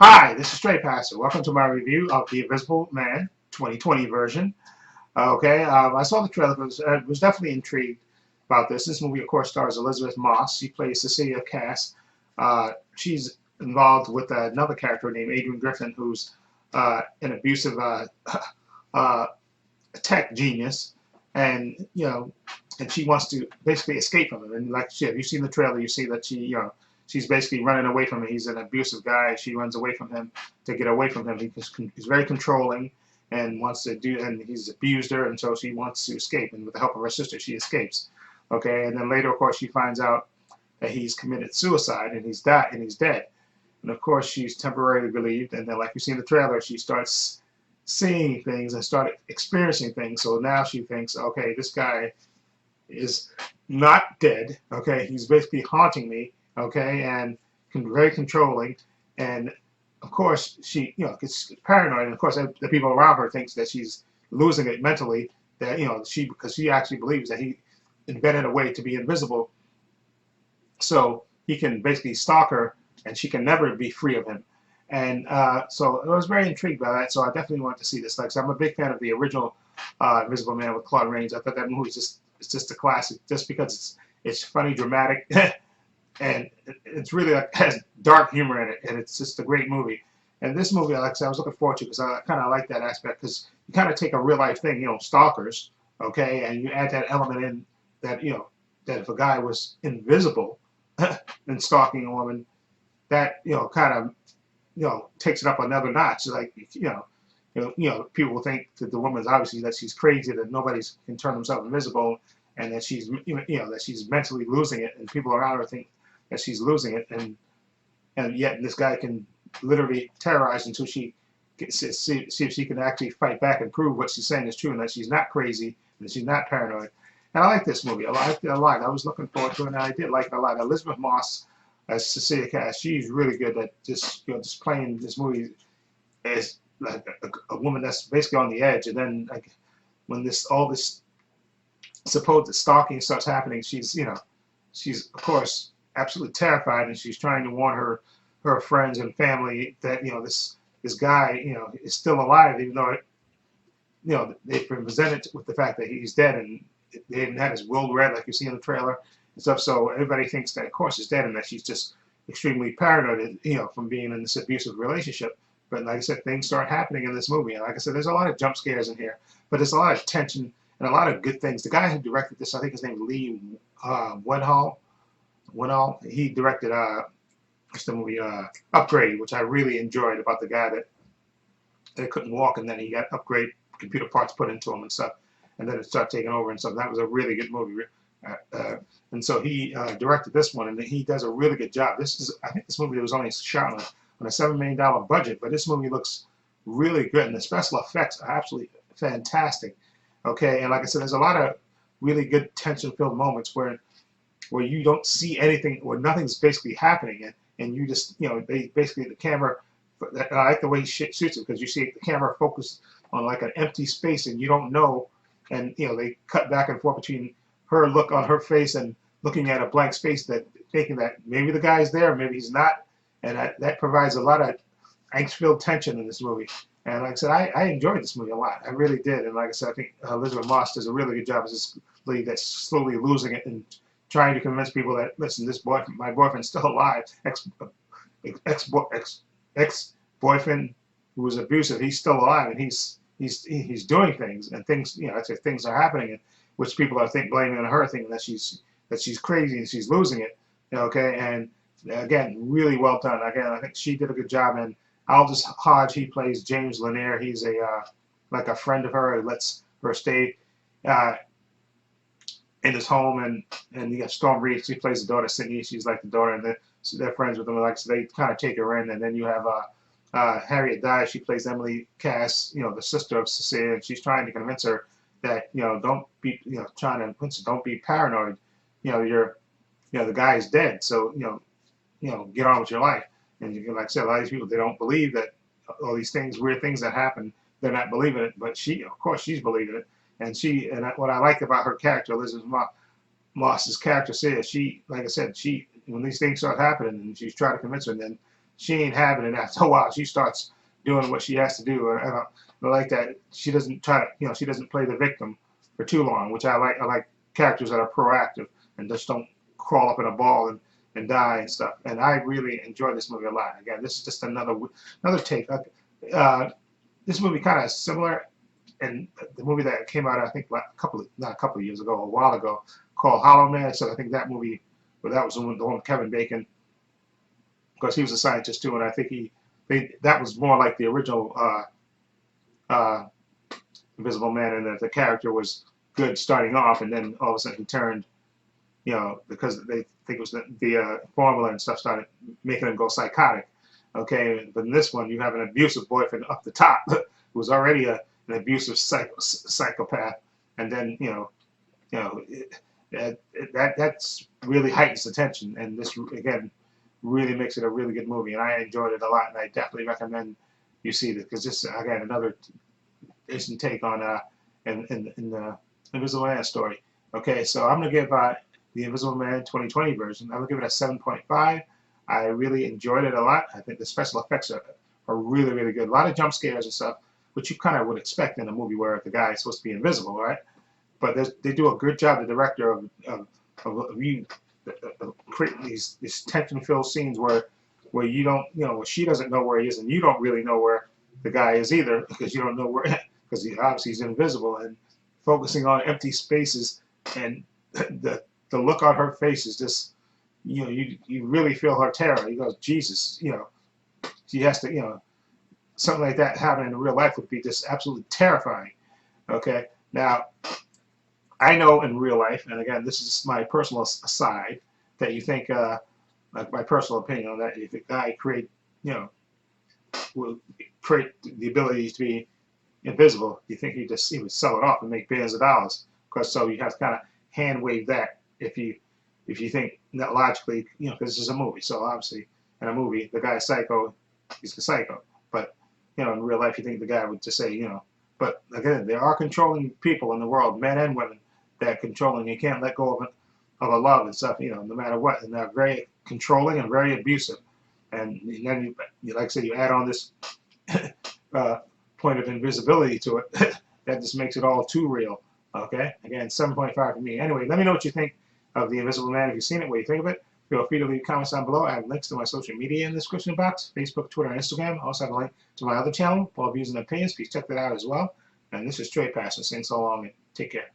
Hi, this is Stray Passer. Welcome to my review of The Invisible Man 2020 version. I saw the trailer, was definitely intrigued about this. This movie, of course, stars Elizabeth Moss. She plays Cecilia Cass. She's involved with another character named Adrian Griffin, who's an abusive uh, tech genius, and and she wants to basically escape from him. And like she, if you've seen the trailer, you see that she's basically running away from him. He's an abusive guy. She runs away from him to get away from him. He's very controlling and wants to do, and he's abused her, and so she wants to escape. And with the help of her sister, she escapes. Okay, and then later, of course, she finds out that he's committed suicide and he's dead. And of course, she's temporarily relieved. And then, like you see in the trailer, she starts seeing things and started experiencing things. So now she thinks, okay, this guy is not dead. Okay, he's basically haunting me. Okay, and very controlling. And of course, she gets paranoid. And of course, the people around her thinks that she's losing it mentally. That because she actually believes that he invented a way to be invisible, so he can basically stalk her, and she can never be free of him. And so I was very intrigued by that. So I definitely want to see this. Like, so I'm a big fan of the original Invisible Man with Claude Rains. I thought that movie it's just a classic, just because it's funny, dramatic, and it's really like has dark humor in it, and it's just a great movie. And this movie, like I said, I was looking forward to because I kind of like that aspect because you kind of take a real life thing, stalkers, okay, and you add that element in that that if a guy was invisible and stalking a woman, that kind of takes it up another notch. Like people will think that the woman's obviously that she's crazy, that nobody can turn themselves invisible, and that she's that she's mentally losing it, and people around her think that she's losing it, and yet this guy can literally terrorize until she see if she can actually fight back and prove what she's saying is true and that she's not crazy and that she's not paranoid. And I like this movie. I liked it a lot. I was looking forward to it, and I did like it a lot. Elizabeth Moss as Cecilia Cass, she's really good at just playing this movie as like a woman that's basically on the edge. And then like when all this supposed stalking starts happening, she's of course absolutely terrified, and she's trying to warn her friends and family that this guy is still alive, even though they've been presented with the fact that he's dead, and they didn't have his will read like you see in the trailer and stuff. So everybody thinks that of course he's dead and that she's just extremely paranoid, from being in this abusive relationship. But like I said, things start happening in this movie, and like I said, there's a lot of jump scares in here, but there's a lot of tension and a lot of good things. The guy who directed this, I think his name is Lee Wenhall. He directed what's the movie Upgrade, which I really enjoyed, about the guy that couldn't walk, and then he got upgrade computer parts put into him and stuff, and then it started taking over and stuff. That was a really good movie. And so he directed this one, and he does a really good job. I think this movie was only shot on a $7 million budget, but this movie looks really good, and the special effects are absolutely fantastic. Okay, and like I said, there's a lot of really good tension-filled moments where you don't see anything, where nothing's basically happening, and you just they basically the camera. I like the way he shoots it because you see the camera focused on like an empty space, and you don't know, and they cut back and forth between her look on her face and looking at a blank space, that thinking that maybe the guy's there, maybe he's not, and that provides a lot of angst-filled tension in this movie. And like I said, I enjoyed this movie a lot. I really did. And like I said, I think Elizabeth Moss does a really good job as this lady that's slowly losing it and trying to convince people that, listen, my boyfriend's still alive. Ex-boyfriend who was abusive, he's still alive, and he's doing things, and things things are happening, which people are blaming on her, thinking that she's crazy and she's losing it. Okay, and again, really well done. Again, I think she did a good job. And Aldous Hodge, he plays James Lanier. He's like a friend of her, who lets her stay uh, in his home, and you got Storm Reed. She plays the daughter, Sydney. She's like the daughter, and so they're friends with them. Like so, they kind of take her in, and then you have Harriet Dye. She plays Emily Cass, the sister of Cecilia, and she's trying to convince her that don't be trying to convince her, don't be paranoid. You're the guy is dead, so get on with your life. And like I said, a lot of these people, they don't believe that all these things, weird things that happen, they're not believing it. But she, of course, she's believing it. And what I like about her character, Elizabeth Moss's character, says like I said, when these things start happening, and she's trying to convince her, and then she ain't having it after a while. She starts doing what she has to do, and I like that she doesn't try to, she doesn't play the victim for too long, which I like. I like characters that are proactive and just don't crawl up in a ball and die and stuff. And I really enjoyed this movie a lot. Again, this is just another take. This movie kind of similar, and the movie that came out, I think, not a couple of years ago, a while ago, called Hollow Man. So I think that movie, well, that was the one with Kevin Bacon, because he was a scientist too, and I think that was more like the original uh, Invisible Man, and that the character was good starting off, and then all of a sudden he turned, because they think it was the formula and stuff started making him go psychotic. Okay, but in this one, you have an abusive boyfriend up the top who's already an abusive psychopath, and then that's really heightens the tension, and this again really makes it a really good movie, and I enjoyed it a lot, and I definitely recommend you see it because this again another decent take on in the Invisible Man story. Okay, so I'm gonna give the Invisible Man 2020 version. I'm gonna give it a 7.5. I really enjoyed it a lot. I think the special effects are really, really good. A lot of jump scares and stuff, which you kind of would expect in a movie where the guy is supposed to be invisible, right? But they do a good job, the director, of creating these tension-filled scenes where you don't, where she doesn't know where he is, and you don't really know where the guy is either, because you don't know where, because obviously he's invisible, and focusing on empty spaces, and the look on her face is just, you really feel her terror. You go, Jesus, she has to, something like that happening in real life would be just absolutely terrifying. Okay, now I know in real life, and again, this is just my personal aside, that you think, like my personal opinion, that if a guy will create the ability to be invisible, you think he would sell it off and make billions of dollars. Because so you have to kind of hand wave that if you think that logically, because this is a movie. So obviously in a movie, the guy's psycho, he's the psycho. But in real life, you think the guy would just say, But again, there are controlling people in the world, men and women, that are controlling. You can't let go of a love and stuff, no matter what. And they're very controlling and very abusive. And then like I said, you add on this point of invisibility to it, that just makes it all too real. Okay, again, 7.5 for me. Anyway, let me know what you think of The Invisible Man. If you've seen it, what you think of it. Feel free to leave comments down below. I have links to my social media in the description box: Facebook, Twitter, and Instagram. I also have a link to my other channel, Paul Views and Opinions. Please check that out as well. And this is Trey Passion saying so long and take care.